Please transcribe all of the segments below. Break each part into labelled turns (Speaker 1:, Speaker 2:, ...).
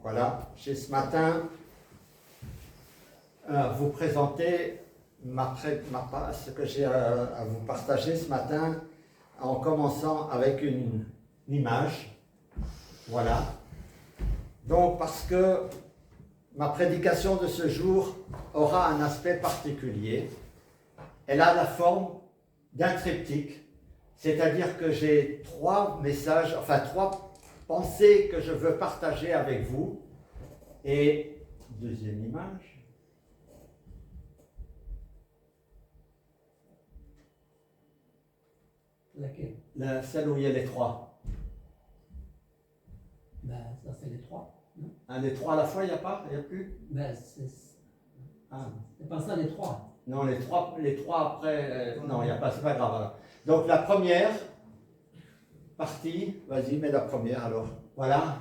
Speaker 1: Voilà, j'ai ce matin vous présenter ce que j'ai à vous partager ce matin en commençant avec une image. Voilà. Donc, parce que ma prédication de ce jour aura un aspect particulier. Elle a la forme d'un triptyque, c'est-à-dire que j'ai trois messages, enfin trois pensées que je veux partager avec vous. Et deuxième image.
Speaker 2: Laquelle?
Speaker 1: Celle où il y a les trois.
Speaker 2: Ben, ça c'est les trois. Non?
Speaker 1: Les trois à la fois, il n'y a pas? Il n'y a plus?
Speaker 2: Ben, c'est pas ça les trois.
Speaker 1: Non, les trois après, non, il n'y a pas, c'est pas grave. Alors. Donc la première partie, vas-y, mets la première alors. Voilà.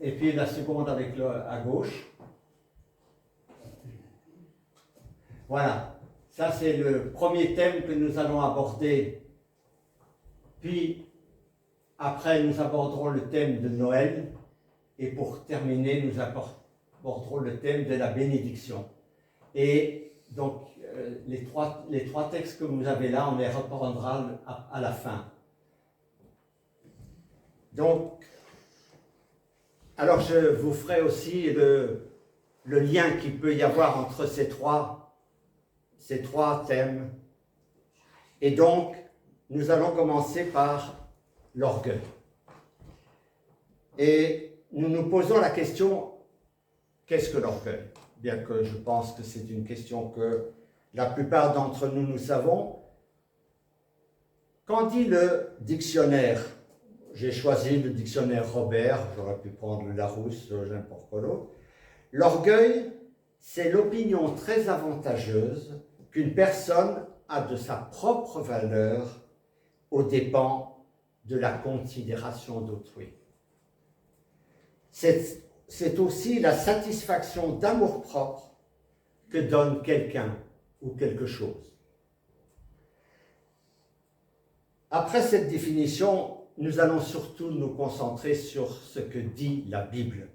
Speaker 1: Et puis la seconde avec à gauche. Voilà. Ça, c'est le premier thème que nous allons aborder. Puis, après, nous aborderons le thème de Noël. Et pour terminer, nous aborderons le thème de la bénédiction. Et donc, les trois textes que vous avez là, on les reprendra à la fin. Donc, alors je vous ferai aussi le lien qu'il peut y avoir entre ces trois thèmes. Et donc, nous allons commencer par l'orgueil. Et nous nous posons la question, qu'est-ce que l'orgueil? Bien que je pense que c'est une question que la plupart d'entre nous, nous savons. Qu'en dit le dictionnaire? J'ai choisi le dictionnaire Robert, j'aurais pu prendre le Larousse, n'importe quoi d'autre. L'orgueil, c'est l'opinion très avantageuse qu'une personne a de sa propre valeur aux dépens de la considération d'autrui. C'est aussi la satisfaction d'amour-propre que donne quelqu'un ou quelque chose. Après cette définition, nous allons surtout nous concentrer sur ce que dit la Bible.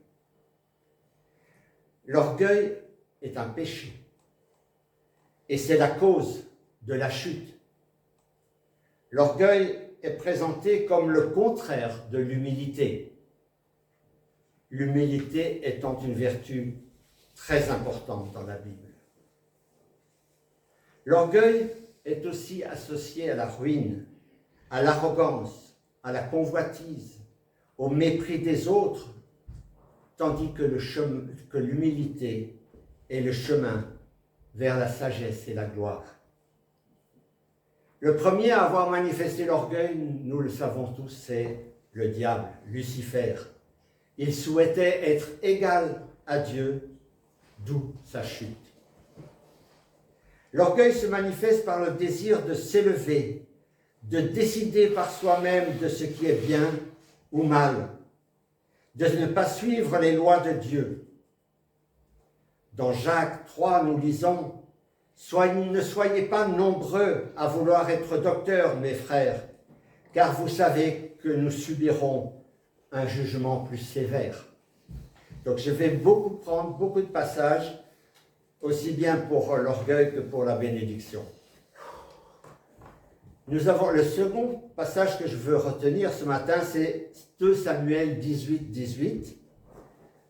Speaker 1: L'orgueil est un péché et c'est la cause de la chute. L'orgueil est présenté comme le contraire de l'humilité. L'humilité étant une vertu très importante dans la Bible. L'orgueil est aussi associé à la ruine, à l'arrogance, à la convoitise, au mépris des autres, tandis que l'humilité est le chemin vers la sagesse et la gloire. Le premier à avoir manifesté l'orgueil, nous le savons tous, c'est le diable, Lucifer. Il souhaitait être égal à Dieu, d'où sa chute. L'orgueil se manifeste par le désir de s'élever, de décider par soi-même de ce qui est bien ou mal, de ne pas suivre les lois de Dieu. Dans Jacques 3, nous lisons « Ne soyez pas nombreux à vouloir être docteurs, mes frères, car vous savez que nous subirons un jugement plus sévère. » Donc je vais prendre beaucoup de passages, aussi bien pour l'orgueil que pour la bénédiction. Nous avons le second passage que je veux retenir ce matin, c'est 2 Samuel 18.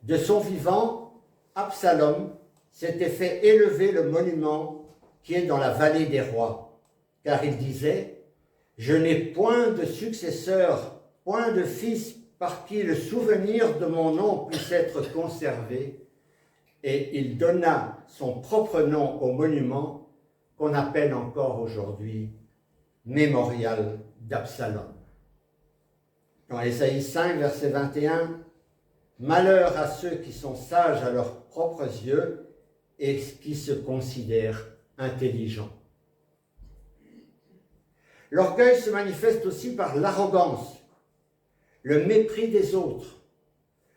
Speaker 1: De son vivant, Absalom s'était fait élever le monument qui est dans la vallée des rois, car il disait « Je n'ai point de successeur, point de fils par qui le souvenir de mon nom puisse être conservé. » Et il donna son propre nom au monument qu'on appelle encore aujourd'hui Mémorial d'Absalom. Dans Ésaïe 5, verset 21, « Malheur à ceux qui sont sages à leurs propres yeux et qui se considèrent intelligents. » L'orgueil se manifeste aussi par l'arrogance, le mépris des autres,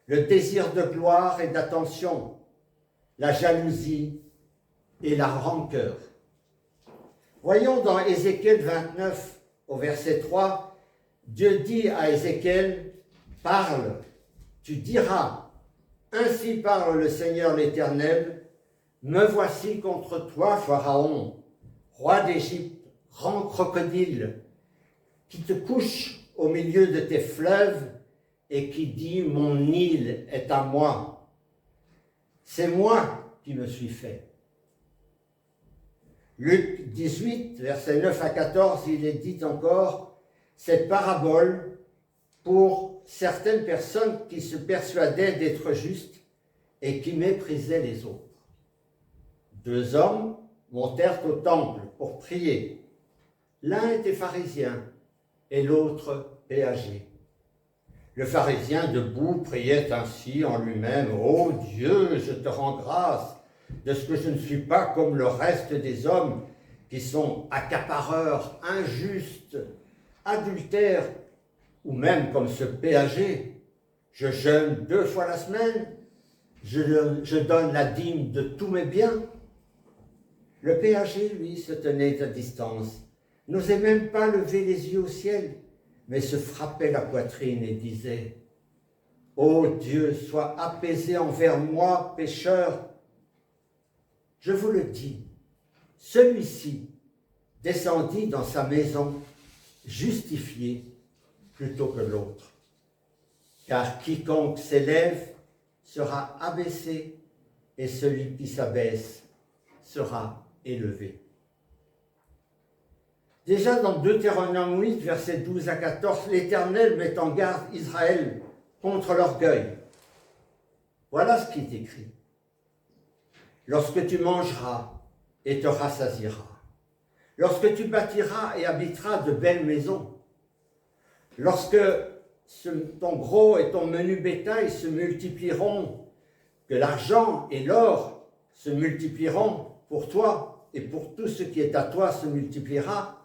Speaker 1: le désir de gloire et d'attention, la jalousie et la rancœur. Voyons dans Ézéchiel 29, au verset 3, Dieu dit à Ézéchiel, « Parle, tu diras, Ainsi parle le Seigneur l'Éternel, me voici contre toi, Pharaon, roi d'Égypte, grand crocodile, qui te couche au milieu de tes fleuves et qui dit, mon Nil est à moi. C'est moi qui me suis fait. Luc 18, versets 9 à 14, il est dit encore, cette parabole pour certaines personnes qui se persuadaient d'être justes et qui méprisaient les autres. 2 hommes montèrent au temple pour prier. L'un était pharisien et l'autre péager. Le pharisien debout priait ainsi en lui-même, « Ô Dieu, je te rends grâce de ce que je ne suis pas comme le reste des hommes qui sont accapareurs, injustes, adultères, ou même comme ce péager. Je jeûne 2 fois la semaine, je donne la dîme de tous mes biens. » Le péager, lui, se tenait à distance, n'osait même pas lever les yeux au ciel, mais se frappait la poitrine et disait, « Ô Dieu, sois apaisé envers moi, pécheur. » Je vous le dis, celui-ci descendit dans sa maison justifié plutôt que l'autre. Car quiconque s'élève sera abaissé, et celui qui s'abaisse sera élevé. Déjà dans Deutéronome 8, versets 12 à 14, l'Éternel met en garde Israël contre l'orgueil. Voilà ce qui est écrit. Lorsque tu mangeras et te rassasieras, lorsque tu bâtiras et habiteras de belles maisons, lorsque ton gros et ton menu bétail se multiplieront, que l'argent et l'or se multiplieront pour toi et pour tout ce qui est à toi se multipliera,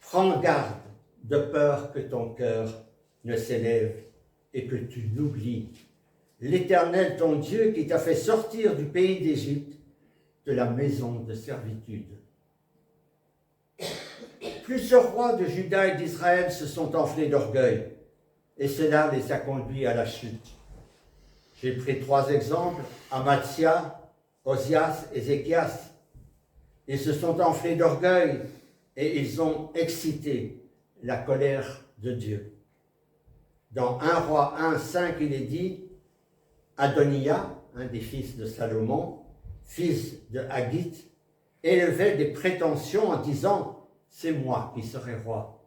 Speaker 1: prends garde de peur que ton cœur ne s'élève et que tu n'oublies l'Éternel ton Dieu qui t'a fait sortir du pays d'Égypte, de la maison de servitude. Plusieurs rois de Juda et d'Israël se sont enflés d'orgueil, et cela les a conduits à la chute. J'ai pris 3 exemples, Amathia, Osias et Ézéchias. Ils se sont enflés d'orgueil et ils ont excité la colère de Dieu. Dans 1 Roi 1, 5, il est dit, Adonia, un des fils de Salomon, fils de Haggith, élevait des prétentions en disant « c'est moi qui serai roi ».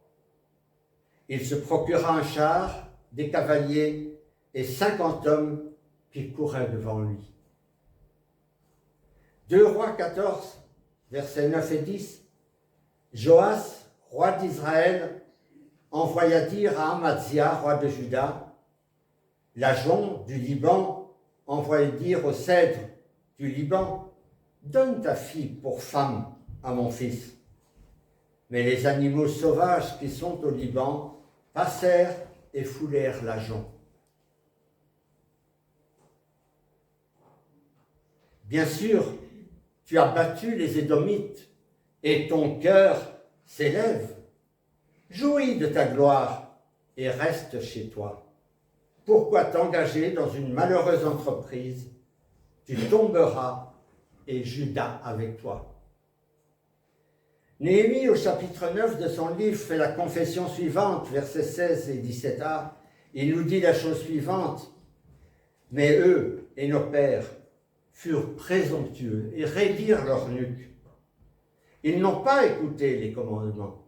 Speaker 1: Il se procura un char, des cavaliers et 50 hommes qui couraient devant lui. 2 Rois 14, versets 9 et 10, Joas, roi d'Israël, envoya dire à Amatzia, roi de Juda, l'ajon du Liban envoya dire au cèdre du Liban, donne ta fille pour femme à mon fils. Mais les animaux sauvages qui sont au Liban passèrent et foulèrent l'ajon. Bien sûr, tu as battu les Édomites et ton cœur s'élève. Jouis de ta gloire et reste chez toi. Pourquoi t'engager dans une malheureuse entreprise? Tu tomberas et Juda avec toi. Néhémie, au chapitre 9 de son livre, fait la confession suivante, versets 16 et 17a. Il nous dit la chose suivante. Mais eux et nos pères furent présomptueux et raidirent leur nuque. Ils n'ont pas écouté les commandements.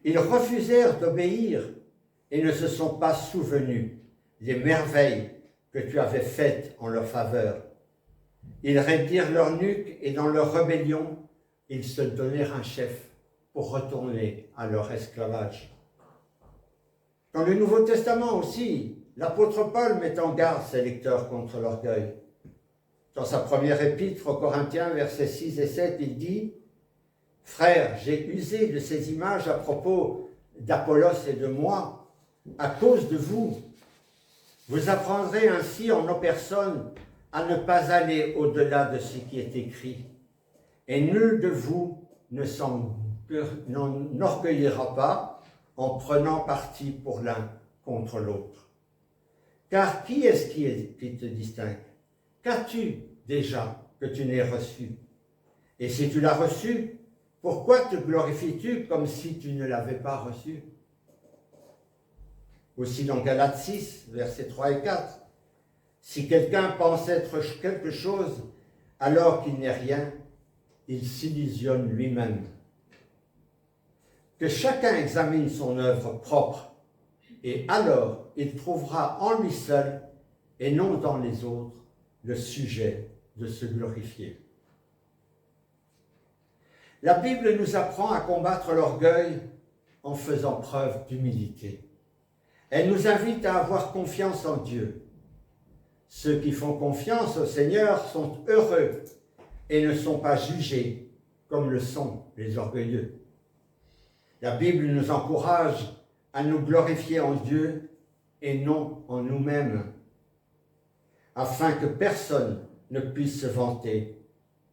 Speaker 1: Ils refusèrent d'obéir et ne se sont pas souvenus des merveilles que tu avais faites en leur faveur. Ils raidirent leur nuque et dans leur rébellion, ils se donnèrent un chef pour retourner à leur esclavage. Dans le Nouveau Testament aussi, l'apôtre Paul met en garde ses lecteurs contre l'orgueil. Dans sa première épître aux Corinthiens, versets 6 et 7, il dit « Frères, j'ai usé de ces images à propos d'Apollos et de moi, à cause de vous. Vous apprendrez ainsi en nos personnes à ne pas aller au-delà de ce qui est écrit. Et nul de vous ne s'enorgueillira pas en prenant parti pour l'un contre l'autre. Car qui est-ce qui te distingue? Qu'as-tu déjà que tu n'aies reçu? Et si tu l'as reçu, pourquoi te glorifies-tu comme si tu ne l'avais pas reçu? Aussi dans Galates 6, versets 3 et 4. Si quelqu'un pense être quelque chose alors qu'il n'est rien, il s'illusionne lui-même. Que chacun examine son œuvre propre, et alors il trouvera en lui seul, et non dans les autres, le sujet de se glorifier. La Bible nous apprend à combattre l'orgueil en faisant preuve d'humilité. Elle nous invite à avoir confiance en Dieu. Ceux qui font confiance au Seigneur sont heureux et ne sont pas jugés comme le sont les orgueilleux. La Bible nous encourage à nous glorifier en Dieu et non en nous-mêmes, afin que personne ne puisse se vanter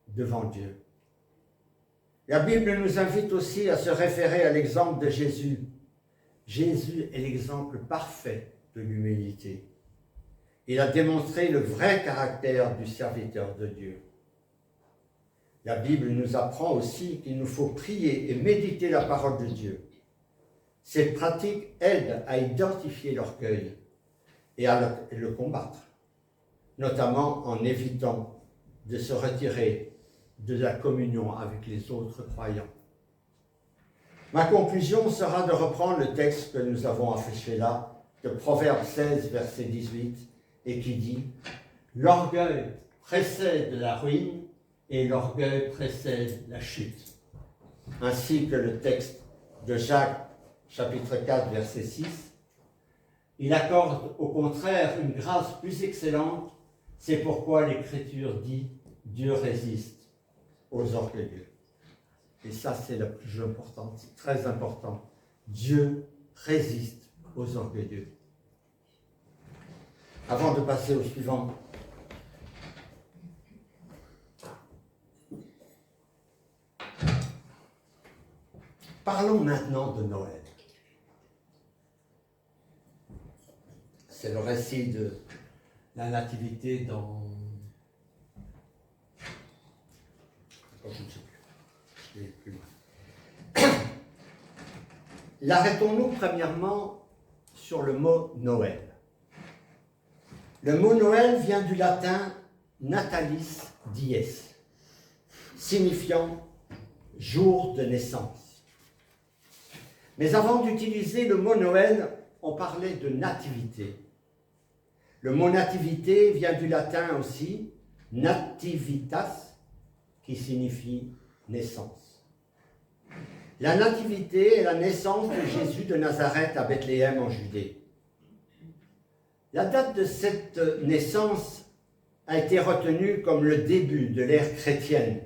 Speaker 1: devant Dieu. La Bible nous invite aussi à se référer à l'exemple de Jésus. Jésus est l'exemple parfait de l'humilité. Il a démontré le vrai caractère du serviteur de Dieu. La Bible nous apprend aussi qu'il nous faut prier et méditer la parole de Dieu. Ces pratiques aident à identifier l'orgueil et à le combattre, notamment en évitant de se retirer de la communion avec les autres croyants. Ma conclusion sera de reprendre le texte que nous avons affiché là, de Proverbe 16, verset 18, et qui dit « L'orgueil précède la ruine et l'orgueil précède la chute », ainsi que le texte de Jacques, chapitre 4, verset 6. Il accorde au contraire une grâce plus excellente, c'est pourquoi l'Écriture dit « Dieu résiste aux orgueilleux ». Et ça, c'est le plus important, c'est très important. Dieu résiste aux orgueilleux. Avant de passer au suivant, parlons maintenant de Noël. C'est le récit de la nativité dans... Je ne sais plus. Je vais plus loin. L'arrêtons-nous premièrement sur le mot Noël. Le mot Noël vient du latin natalis dies, signifiant jour de naissance. Mais avant d'utiliser le mot Noël, on parlait de nativité. Le mot nativité vient du latin aussi nativitas, qui signifie naissance. La nativité est la naissance de Jésus de Nazareth à Bethléem en Judée. La date de cette naissance a été retenue comme le début de l'ère chrétienne,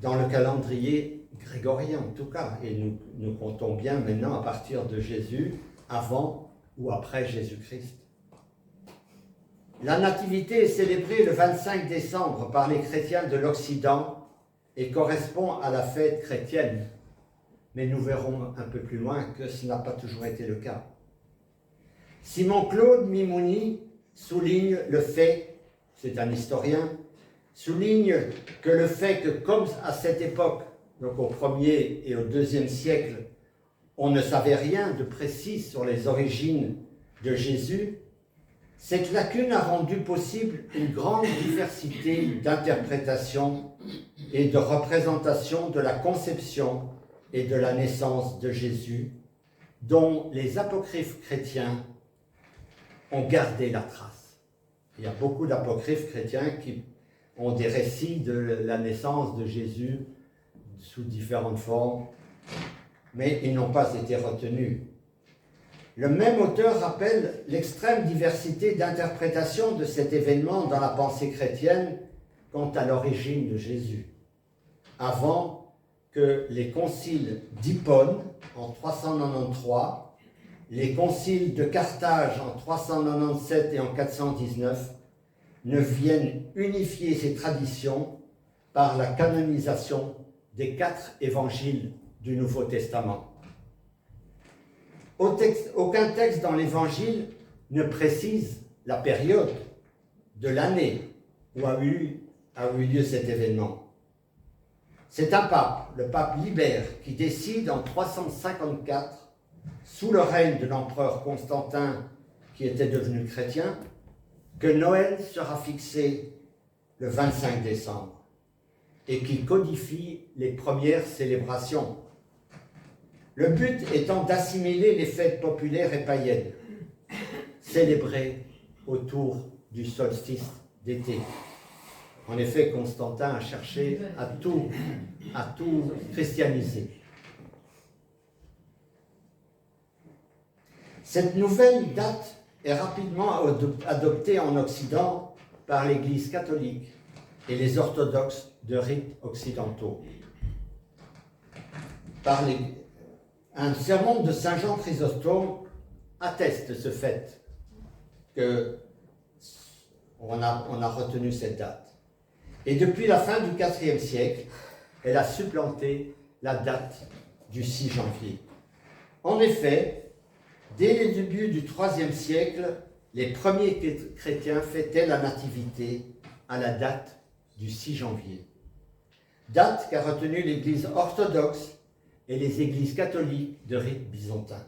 Speaker 1: dans le calendrier grégorien en tout cas, et nous comptons bien maintenant à partir de Jésus, avant ou après Jésus-Christ. La nativité est célébrée le 25 décembre par les chrétiens de l'Occident et correspond à la fête chrétienne. Mais nous verrons un peu plus loin que ce n'a pas toujours été le cas. Simon-Claude Mimouni souligne le fait, c'est un historien, souligne que le fait que comme à cette époque, donc au 1er et au 2e siècle, on ne savait rien de précis sur les origines de Jésus, cette lacune a rendu possible une grande diversité d'interprétations et de représentations de la conception et de la naissance de Jésus, dont les apocryphes chrétiens ont gardé la trace. Il y a beaucoup d'apocryphes chrétiens qui ont des récits de la naissance de Jésus sous différentes formes, mais ils n'ont pas été retenus. Le même auteur rappelle l'extrême diversité d'interprétation de cet événement dans la pensée chrétienne quant à l'origine de Jésus, avant que les conciles d'Hippone en 393, les conciles de Carthage en 397 et en 419 ne viennent unifier ces traditions par la canonisation des 4 évangiles du Nouveau Testament. Aucun texte dans l'Évangile ne précise la période de l'année où a eu lieu cet événement. C'est un pape, le pape Libère, qui décide en 354, sous le règne de l'empereur Constantin, qui était devenu chrétien, que Noël sera fixé le 25 décembre et qui codifie les premières célébrations. Le but étant d'assimiler les fêtes populaires et païennes, célébrées autour du solstice d'été. En effet, Constantin a cherché à tout christianiser. Cette nouvelle date est rapidement adoptée en Occident par l'Église catholique et les orthodoxes de rites occidentaux. Un sermon de Saint Jean Chrysostome atteste ce fait qu'on a retenu cette date. Et depuis la fin du IVe siècle, elle a supplanté la date du 6 janvier. En effet, dès les débuts du IIIe siècle, les premiers chrétiens fêtaient la nativité à la date du 6 janvier. Date qu'a retenue l'Église orthodoxe et les églises catholiques de rite byzantin.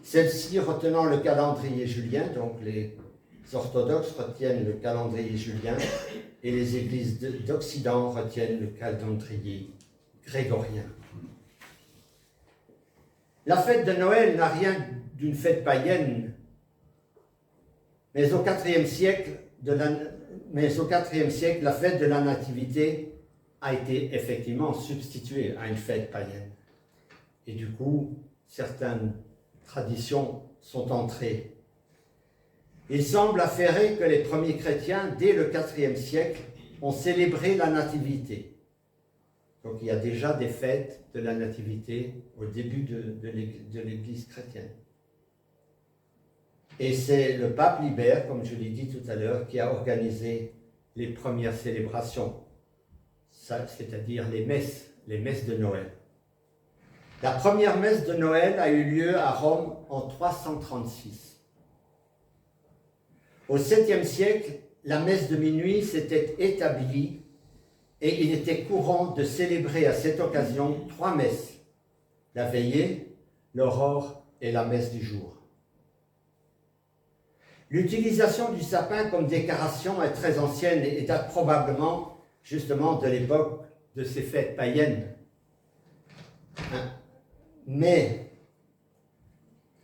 Speaker 1: Celles-ci retenant le calendrier julien, donc les orthodoxes retiennent le calendrier julien et les églises d'Occident retiennent le calendrier grégorien. La fête de Noël n'a rien d'une fête païenne, mais au IVe siècle, la fête de la Nativité a été effectivement substituée à une fête païenne. Et du coup, certaines traditions sont entrées. Il semble affirmer que les premiers chrétiens, dès le IVe siècle, ont célébré la Nativité. Donc il y a déjà des fêtes de la Nativité au début de l'Église chrétienne. Et c'est le pape Libère, comme je l'ai dit tout à l'heure, qui a organisé les premières célébrations, c'est-à-dire les messes de Noël. La première messe de Noël a eu lieu à Rome en 336. Au 7e siècle, la messe de minuit s'était établie et il était courant de célébrer à cette occasion 3 messes, la veillée, l'aurore et la messe du jour. L'utilisation du sapin comme décoration est très ancienne et date probablement justement de l'époque de ces fêtes païennes.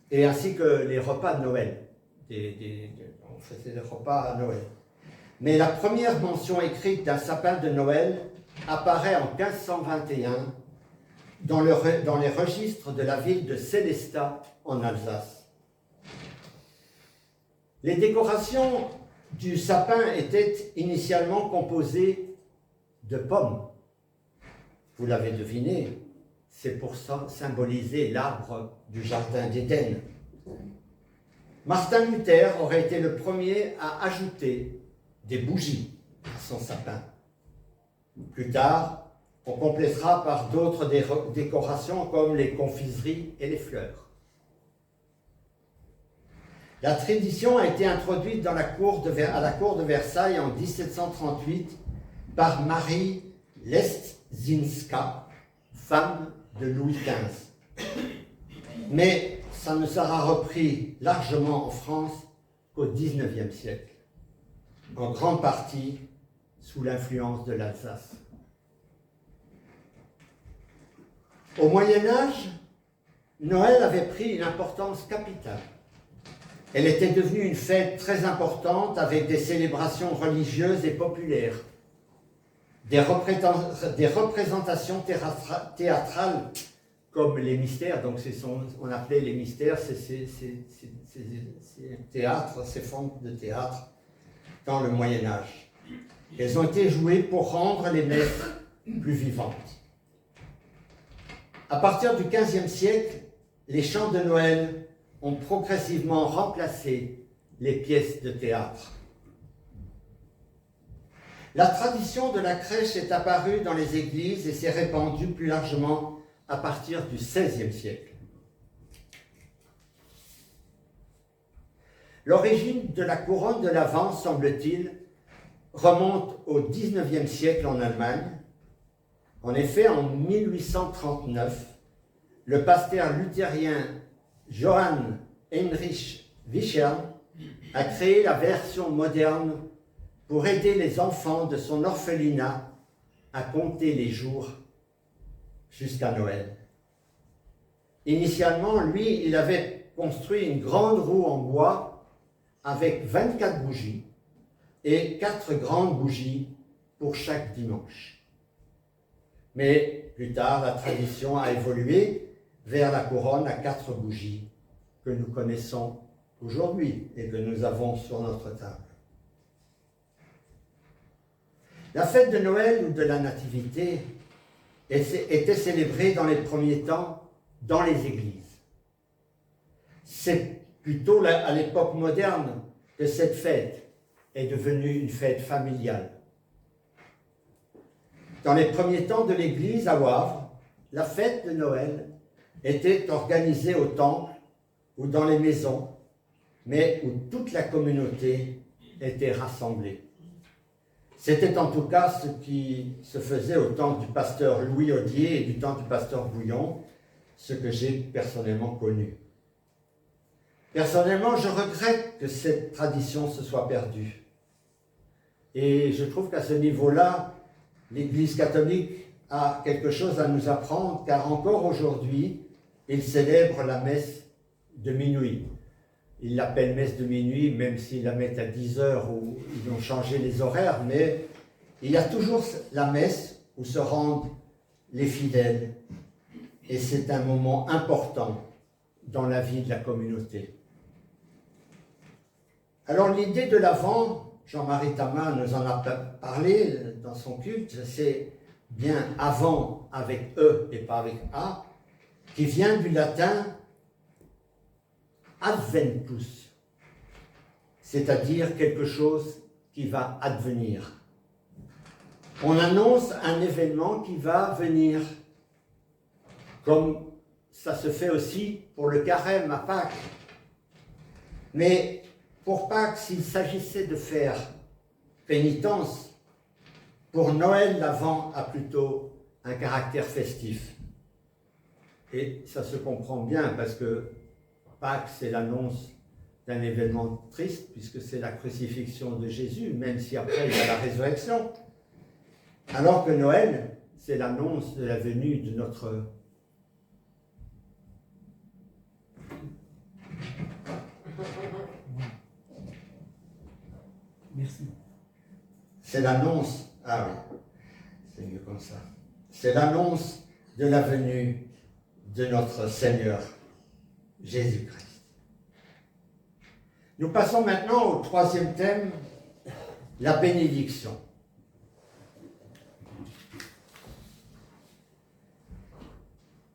Speaker 1: Et ainsi que les repas de Noël. On faisait des repas à Noël. Mais la première mention écrite d'un sapin de Noël apparaît en 1521 dans les registres de la ville de Sélestat en Alsace. Les décorations du sapin étaient initialement composées de pommes. Vous l'avez deviné, c'est pour symboliser l'arbre du jardin d'Éden. Martin Luther aurait été le premier à ajouter des bougies à son sapin. Plus tard, on complétera par d'autres décorations comme les confiseries et les fleurs. La tradition a été introduite à la cour de Versailles en 1738 par Marie Leszczyńska, femme de Louis XV. Mais ça ne sera repris largement en France qu'au XIXe siècle, en grande partie sous l'influence de l'Alsace. Au Moyen-Âge, Noël avait pris une importance capitale. Elle était devenue une fête très importante avec des célébrations religieuses et populaires, des représentations théâtrales comme les mystères, donc on appelait les mystères, ces théâtres, ces formes de théâtre dans le Moyen-Âge. Elles ont été jouées pour rendre les messes plus vivantes. À partir du XVe siècle, les chants de Noël ont progressivement remplacé les pièces de théâtre. La tradition de la crèche est apparue dans les églises et s'est répandue plus largement à partir du XVIe siècle. L'origine de la couronne de l'Avent, semble-t-il, remonte au XIXe siècle en Allemagne. En effet, en 1839, le pasteur luthérien Johann Heinrich Wiechern a créé la version moderne pour aider les enfants de son orphelinat à compter les jours jusqu'à Noël. Initialement, lui, il avait construit une grande roue en bois avec 24 bougies et 4 grandes bougies pour chaque dimanche. Mais plus tard, la tradition a évolué vers la couronne à 4 bougies que nous connaissons aujourd'hui et que nous avons sur notre table. La fête de Noël ou de la Nativité était célébrée dans les premiers temps dans les églises. C'est plutôt à l'époque moderne que cette fête est devenue une fête familiale. Dans les premiers temps de l'église à Wavre, la fête de Noël était organisée au temple ou dans les maisons, mais où toute la communauté était rassemblée. C'était en tout cas ce qui se faisait au temps du pasteur Louis Audier et du temps du pasteur Bouillon, ce que j'ai personnellement connu. Personnellement, je regrette que cette tradition se soit perdue. Et je trouve qu'à ce niveau-là, l'Église catholique a quelque chose à nous apprendre, car encore aujourd'hui, il célèbre la messe de minuit. Ils l'appellent messe de minuit, même s'ils la mettent à 10 heures ou ils ont changé les horaires, mais il y a toujours la messe où se rendent les fidèles. Et c'est un moment important dans la vie de la communauté. Alors l'idée de l'Avent, Jean-Marie Tama nous en a parlé dans son culte, c'est bien avant avec E et pas avec A, qui vient du latin adventus, c'est-à-dire quelque chose qui va advenir. On annonce un événement qui va venir, comme ça se fait aussi pour le carême à Pâques. Mais pour Pâques, s'il s'agissait de faire pénitence, pour Noël, l'Avent a plutôt un caractère festif. Et ça se comprend bien parce que Pâques, c'est l'annonce d'un événement triste, puisque c'est la crucifixion de Jésus, même si après il y a la résurrection. Alors que Noël, c'est l'annonce de la venue de notre...
Speaker 2: Merci.
Speaker 1: C'est l'annonce... Ah oui, c'est mieux comme ça. C'est l'annonce de la venue de notre Seigneur Jésus-Christ. Nous passons maintenant au troisième thème, la bénédiction.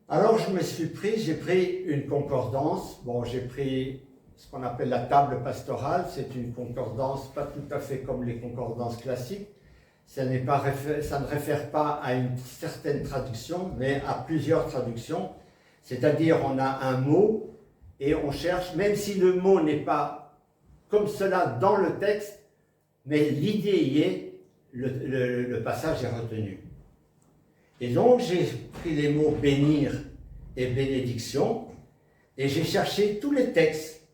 Speaker 1: Alors j'ai pris une concordance. Bon, j'ai pris ce qu'on appelle la table pastorale. C'est une concordance pas tout à fait comme les concordances classiques. Ça ne réfère pas à une certaine traduction, mais à plusieurs traductions. C'est-à-dire, on a un mot et on cherche, même si le mot n'est pas comme cela dans le texte, mais l'idée y est, le passage est retenu. Et donc, j'ai pris les mots bénir et bénédiction, et j'ai cherché tous les textes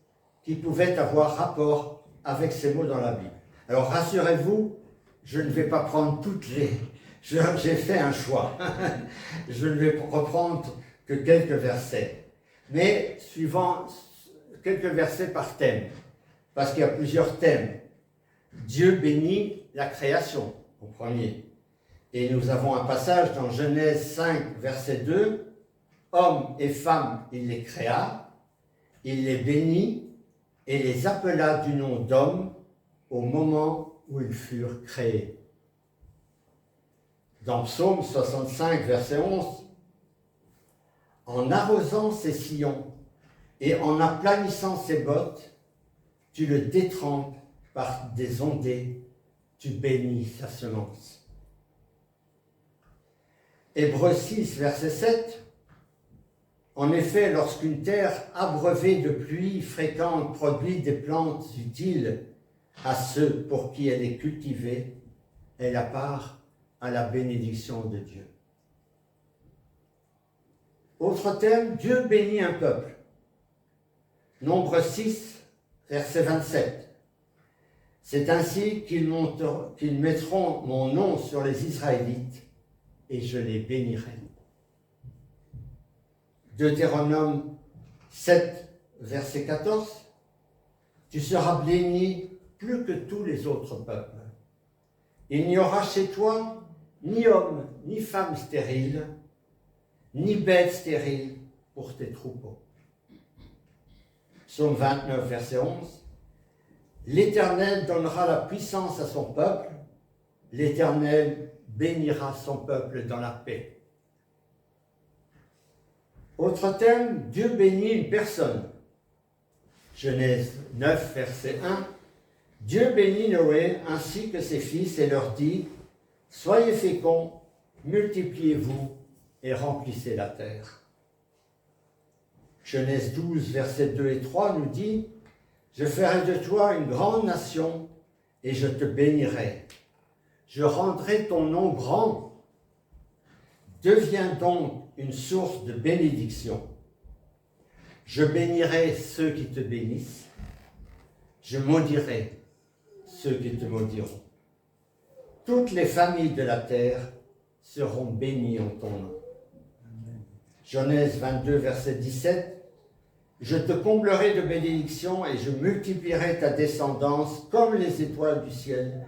Speaker 1: qui pouvaient avoir rapport avec ces mots dans la Bible. Alors, rassurez-vous, je ne vais pas prendre toutes les... J'ai fait un choix. Je ne vais reprendre que quelques versets, mais suivant quelques versets par thème, parce qu'il y a plusieurs thèmes. Dieu bénit la création, au premier. Et nous avons un passage dans Genèse 5, verset 2. Hommes et femmes, il les créa, il les bénit et les appela du nom d'hommes au moment où ils furent créés. Dans Psaume 65, verset 11, en arrosant ses sillons et en aplanissant ses bottes, tu le détrempes par des ondées, tu bénis sa semence. Hébreux 6, verset 7, En effet, lorsqu'une terre abreuvée de pluie fréquente produit des plantes utiles à ceux pour qui elle est cultivée, elle a part à la bénédiction de Dieu. Autre thème, Dieu bénit un peuple. Nombre 6, verset 27. C'est ainsi qu'ils mettront mon nom sur les Israélites et je les bénirai. Deutéronome 7, verset 14. Tu seras béni plus que tous les autres peuples. Il n'y aura chez toi ni homme, ni femme stérile, ni bête stérile pour tes troupeaux. Psaume 29, verset 11. L'Éternel donnera la puissance à son peuple, l'Éternel bénira son peuple dans la paix. Autre thème, Dieu bénit une personne. Genèse 9, verset 1. Dieu bénit Noé ainsi que ses fils et leur dit, soyez féconds, multipliez-vous et remplissez la terre. Genèse 12, versets 2 et 3 nous dit, je ferai de toi une grande nation et je te bénirai. Je rendrai ton nom grand. Deviens donc une source de bénédiction. Je bénirai ceux qui te bénissent. Je maudirai ceux qui te maudiront. Toutes les familles de la terre seront bénies en ton nom. Genèse 22, verset 17. Je te comblerai de bénédictions et je multiplierai ta descendance comme les étoiles du ciel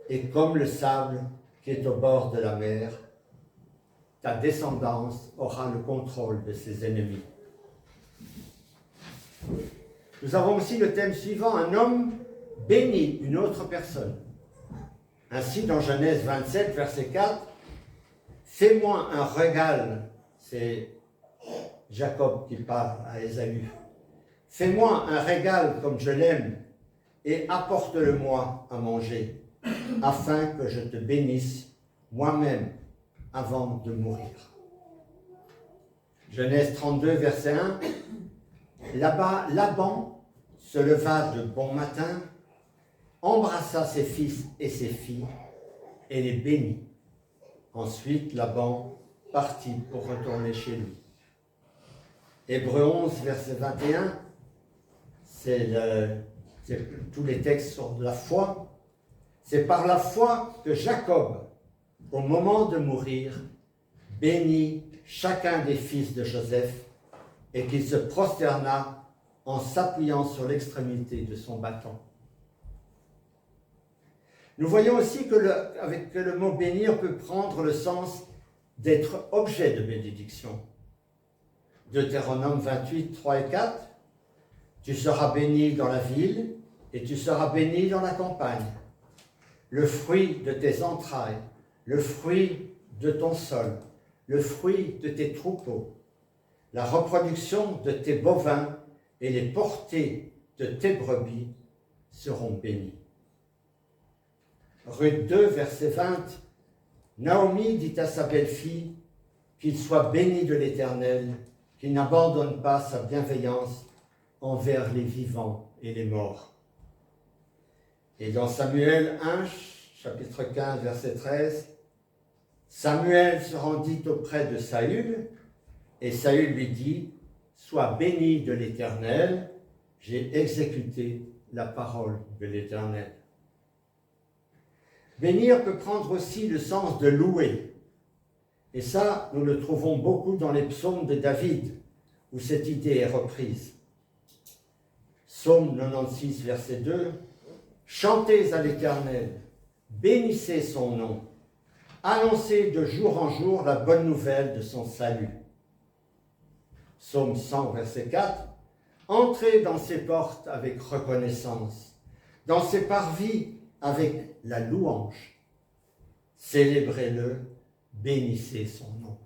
Speaker 1: et comme le sable qui est au bord de la mer. Ta descendance aura le contrôle de ses ennemis. Nous avons aussi le thème suivant, un homme bénit une autre personne. Ainsi, dans Genèse 27, verset 4, fais-moi un régal, c'est Jacob qui parle à Ésaü. Fais-moi un régal comme je l'aime et apporte-le-moi à manger, afin que je te bénisse moi-même avant de mourir. Genèse 32, verset 1. Là-bas, Laban se leva de bon matin, embrassa ses fils et ses filles et les bénit. Ensuite, Laban partit pour retourner chez lui. Hébreux 11, verset 21, tous les textes sur la foi. C'est par la foi que Jacob, au moment de mourir, bénit chacun des fils de Joseph et qu'il se prosterna en s'appuyant sur l'extrémité de son bâton. Nous voyons aussi que le mot bénir peut prendre le sens d'être objet de bénédiction. Deutéronome 28, 3 et 4. Tu seras béni dans la ville et tu seras béni dans la campagne. Le fruit de tes entrailles, le fruit de ton sol, le fruit de tes troupeaux, la reproduction de tes bovins et les portées de tes brebis seront bénis. Ruth 2, verset 20. Naomi dit à sa belle-fille qu'il soit béni de l'Éternel, qu'il n'abandonne pas sa bienveillance envers les vivants et les morts. Et dans Samuel 1, chapitre 15, verset 13, Samuel se rendit auprès de Saül, et Saül lui dit, « Sois béni de l'Éternel, j'ai exécuté la parole de l'Éternel. » Bénir peut prendre aussi le sens de louer. Et ça, nous le trouvons beaucoup dans les psaumes de David, où cette idée est reprise. Psaume 96, verset 2. « Chantez à l'Éternel, bénissez son nom, annoncez de jour en jour la bonne nouvelle de son salut. » Psaume 100, verset 4. « Entrez dans ses portes avec reconnaissance, dans ses parvis avec la louange. Célébrez-le, bénissez son nom. »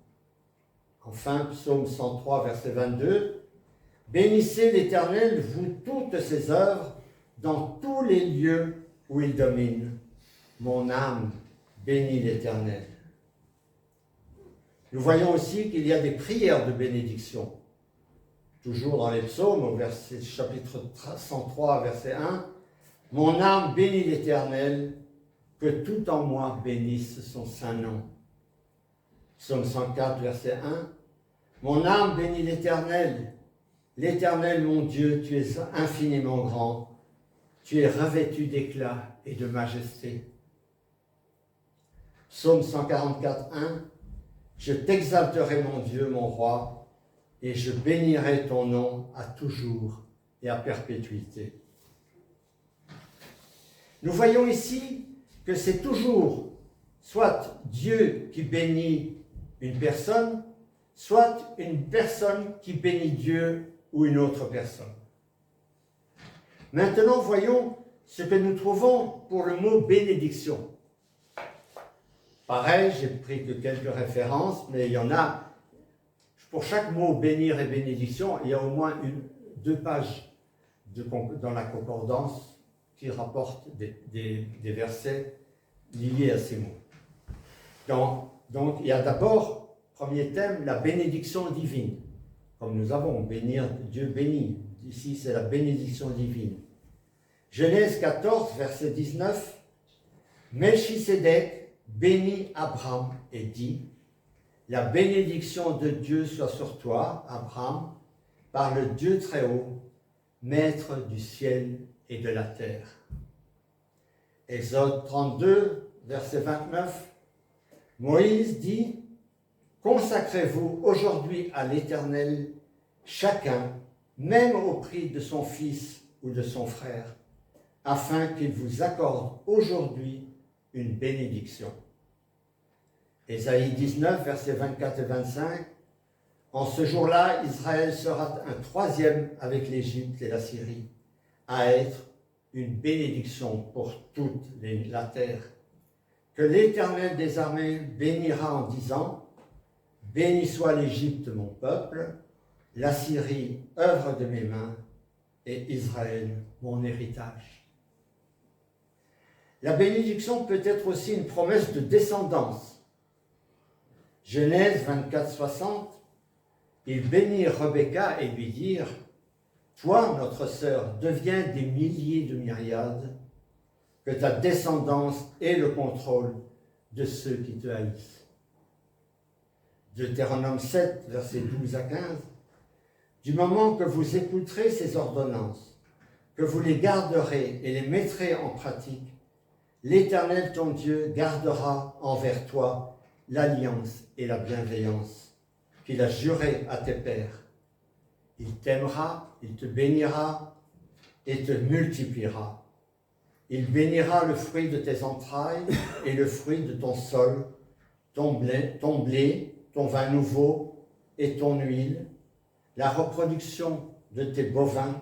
Speaker 1: Enfin, Psaume 103, verset 22. « Bénissez l'Éternel, vous toutes ses œuvres, dans tous les lieux où il domine. Mon âme bénit l'Éternel. » Nous voyons aussi qu'il y a des prières de bénédiction. toujours dans les psaumes, au chapitre 103, verset 1, « Mon âme bénit l'Éternel, que tout en moi bénisse son saint nom. » Psaume 104, verset 1, « Mon âme bénit l'Éternel, l'Éternel mon Dieu, tu es infiniment grand, tu es revêtu d'éclat et de majesté. » Psaume 144, 1, « Je t'exalterai mon Dieu, mon roi, et je bénirai ton nom à toujours et à perpétuité. » Nous voyons ici que c'est toujours soit Dieu qui bénit une personne, soit une personne qui bénit Dieu ou une autre personne. Maintenant, voyons ce que nous trouvons pour le mot bénédiction. Pareil, j'ai pris que quelques références, mais il y en a. Pour chaque mot bénir et bénédiction, il y a au moins 2 pages dans la concordance qui rapportent des versets liés à ces mots. Donc il y a d'abord, premier thème, la bénédiction divine. Comme nous avons, bénir, Dieu bénit. Ici, c'est la bénédiction divine. Genèse 14, verset 19. Melchisédek bénit Abraham et dit, « La bénédiction de Dieu soit sur toi, Abraham, par le Dieu très haut, maître du ciel et de la terre. » Exode 32, verset 29. Moïse dit, « Consacrez-vous aujourd'hui à l'Éternel, chacun, même au prix de son fils ou de son frère, afin qu'il vous accorde aujourd'hui une bénédiction. » Ésaïe 19, versets 24 et 25. « En ce jour-là, Israël sera un troisième avec l'Égypte et la Syrie, à être une bénédiction pour toute la terre. Que l'Éternel des armées bénira en disant, « Béni soit l'Égypte, mon peuple, la Syrie, œuvre de mes mains, et Israël, mon héritage. » La bénédiction peut être aussi une promesse de descendance. Genèse 24, 60, ils bénirent Rebecca et lui dirent, « Toi, notre sœur, deviens des milliers de myriades, que ta descendance ait le contrôle de ceux qui te haïssent. » Deutéronome 7, versets 12 à 15, « Du moment que vous écouterez ces ordonnances, que vous les garderez et les mettrez en pratique, l'Éternel ton Dieu gardera envers toi l'alliance et la bienveillance qu'il a juré à tes pères. Il t'aimera, il te bénira et te multipliera. Il bénira le fruit de tes entrailles et le fruit de ton sol, ton blé, ton vin nouveau et ton huile, la reproduction de tes bovins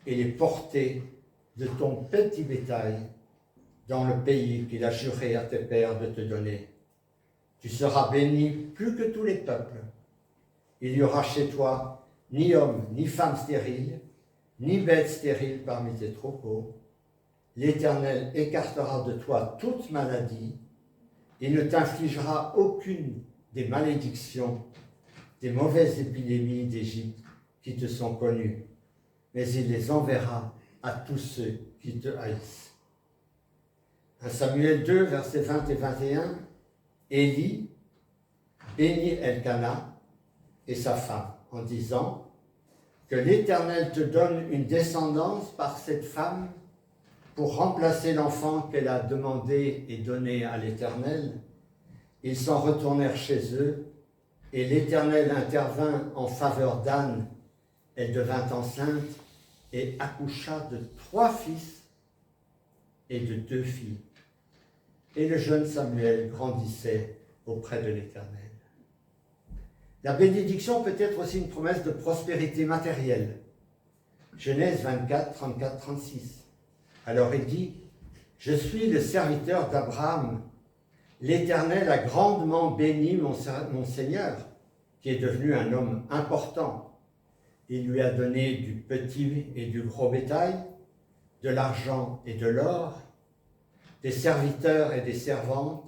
Speaker 1: et les portées de ton petit bétail dans le pays qu'il a juré à tes pères de te donner. Tu seras béni plus que tous les peuples. Il n'y aura chez toi ni homme, ni femme stérile, ni bête stérile parmi tes troupeaux. L'Éternel écartera de toi toute maladie. Il ne t'infligera aucune des malédictions, des mauvaises épidémies d'Égypte qui te sont connues, mais il les enverra à tous ceux qui te haïssent. 1 Samuel 2, versets 20 et 21, Élie bénit Elkana et sa femme en disant que l'Éternel te donne une descendance par cette femme pour remplacer l'enfant qu'elle a demandé et donné à l'Éternel. Ils s'en retournèrent chez eux et l'Éternel intervint en faveur d'Anne. Elle devint enceinte et accoucha de 3 fils et de 2 filles. Et le jeune Samuel grandissait auprès de l'Éternel. La bénédiction peut être aussi une promesse de prospérité matérielle. Genèse 24, 34, 36. Alors il dit, « Je suis le serviteur d'Abraham. L'Éternel a grandement béni mon Seigneur, qui est devenu un homme important. Il lui a donné du petit et du gros bétail, de l'argent et de l'or, des serviteurs et des servantes,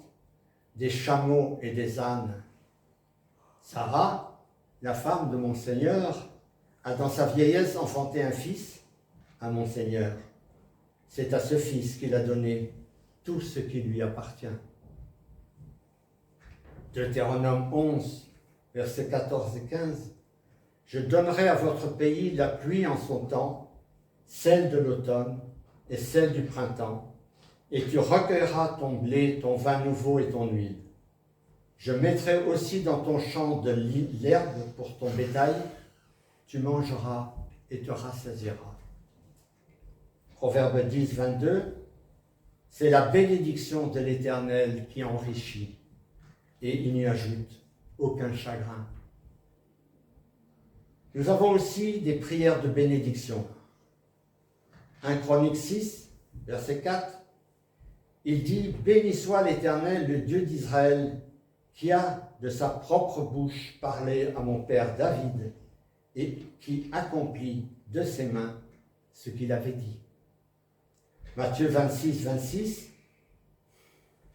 Speaker 1: des chameaux et des ânes. Sarah, la femme de mon Seigneur, a dans sa vieillesse enfanté un fils à mon Seigneur. C'est à ce fils qu'il a donné tout ce qui lui appartient. Deutéronome 11, versets 14 et 15. Je donnerai à votre pays la pluie en son temps, celle de l'automne et celle du printemps, et tu recueilleras ton blé, ton vin nouveau et ton huile. Je mettrai aussi dans ton champ de l'herbe pour ton bétail, tu mangeras et te rassasieras. Proverbe 10, 22, c'est la bénédiction de l'Éternel qui enrichit, et il n'y ajoute aucun chagrin. Nous avons aussi des prières de bénédiction. 1 Chronique 6, verset 4, il dit « Béni soit l'Éternel, le Dieu d'Israël, qui a de sa propre bouche parlé à mon père David et qui accomplit de ses mains ce qu'il avait dit. » Matthieu 26, 26,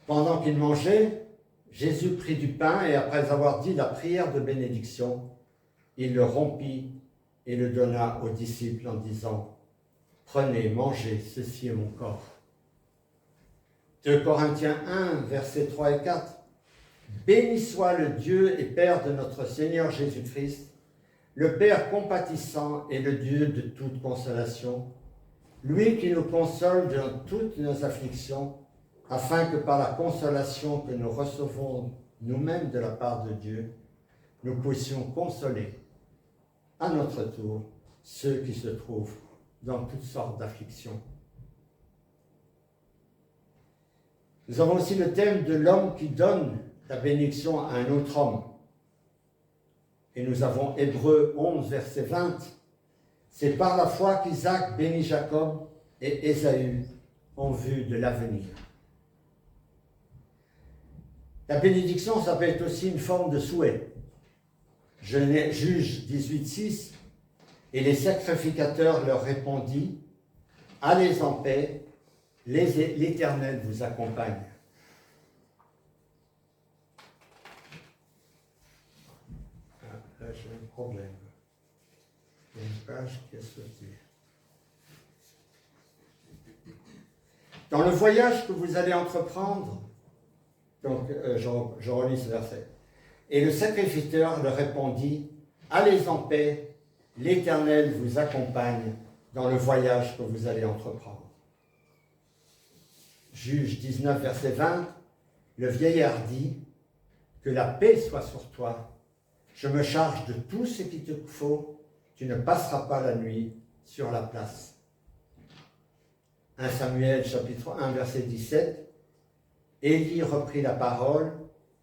Speaker 1: pendant qu'il mangeait, Jésus prit du pain et après avoir dit la prière de bénédiction, il le rompit et le donna aux disciples en disant « Prenez, mangez, ceci est mon corps. » 2 Corinthiens 1, versets 3 et 4. Béni soit le Dieu et Père de notre Seigneur Jésus-Christ, le Père compatissant et le Dieu de toute consolation, lui qui nous console dans toutes nos afflictions, afin que par la consolation que nous recevons nous-mêmes de la part de Dieu, nous puissions consoler à notre tour ceux qui se trouvent dans toutes sortes d'afflictions. Nous avons aussi le thème de l'homme qui donne la bénédiction à un autre homme. Et nous avons Hébreux 11, verset 20. C'est par la foi qu'Isaac bénit Jacob et Ésaü en vue de l'avenir. La bénédiction, ça peut être aussi une forme de souhait. Juge 18, 6. Et les sacrificateurs leur répondit, « Allez en paix, l'Éternel vous accompagne. » Là, j'ai un problème. Il y a une page qui a sauté. Dans le voyage que vous allez entreprendre, donc je relis ce verset. Et le sacrificateur leur répondit, « Allez en paix, l'Éternel vous accompagne dans le voyage que vous allez entreprendre. » Juge 19, verset 20, le vieillard dit, « Que la paix soit sur toi. Je me charge de tout ce qu'il te faut. Tu ne passeras pas la nuit sur la place. » 1 Samuel, chapitre 1, verset 17, Élie reprit la parole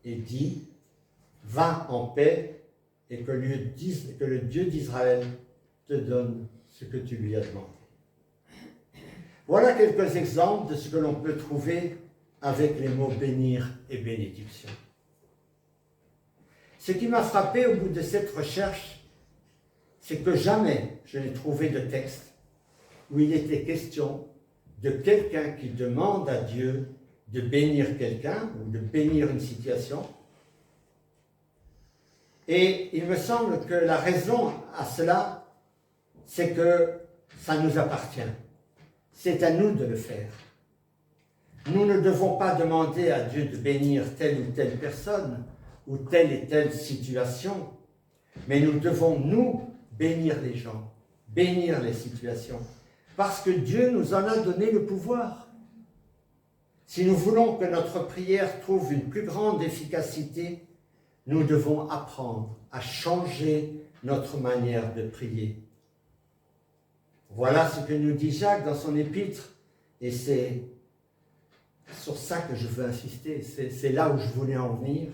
Speaker 1: et dit, « Va en paix et que le Dieu d'Israël te donne ce que tu lui as demandé. » Voilà quelques exemples de ce que l'on peut trouver avec les mots bénir et bénédiction. Ce qui m'a frappé au bout de cette recherche, c'est que jamais je n'ai trouvé de texte où il était question de quelqu'un qui demande à Dieu de bénir quelqu'un ou de bénir une situation. Et il me semble que la raison à cela, c'est que ça nous appartient. C'est à nous de le faire. Nous ne devons pas demander à Dieu de bénir telle ou telle personne ou telle et telle situation, mais nous devons, nous, bénir les gens, bénir les situations, parce que Dieu nous en a donné le pouvoir. Si nous voulons que notre prière trouve une plus grande efficacité, nous devons apprendre à changer notre manière de prier. Voilà ce que nous dit Jacques dans son épître, et c'est sur ça que je veux insister, c'est là où je voulais en venir.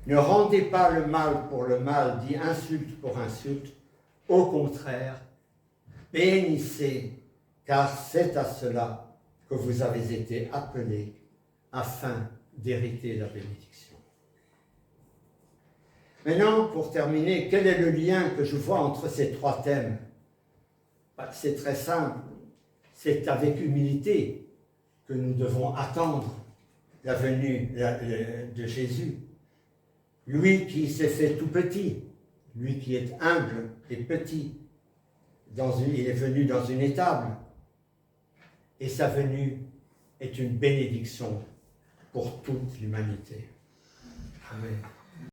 Speaker 1: Ne rendez pas le mal pour le mal, dit insulte pour insulte. Au contraire, bénissez, car c'est à cela que vous avez été appelés afin d'hériter la bénédiction. Maintenant, pour terminer, quel est le lien que je vois entre ces trois thèmes? C'est très simple, c'est avec humilité que nous devons attendre la venue de Jésus. Lui qui s'est fait tout petit, lui qui est humble et petit, il est venu dans une étable, et sa venue est une bénédiction pour toute l'humanité. Amen.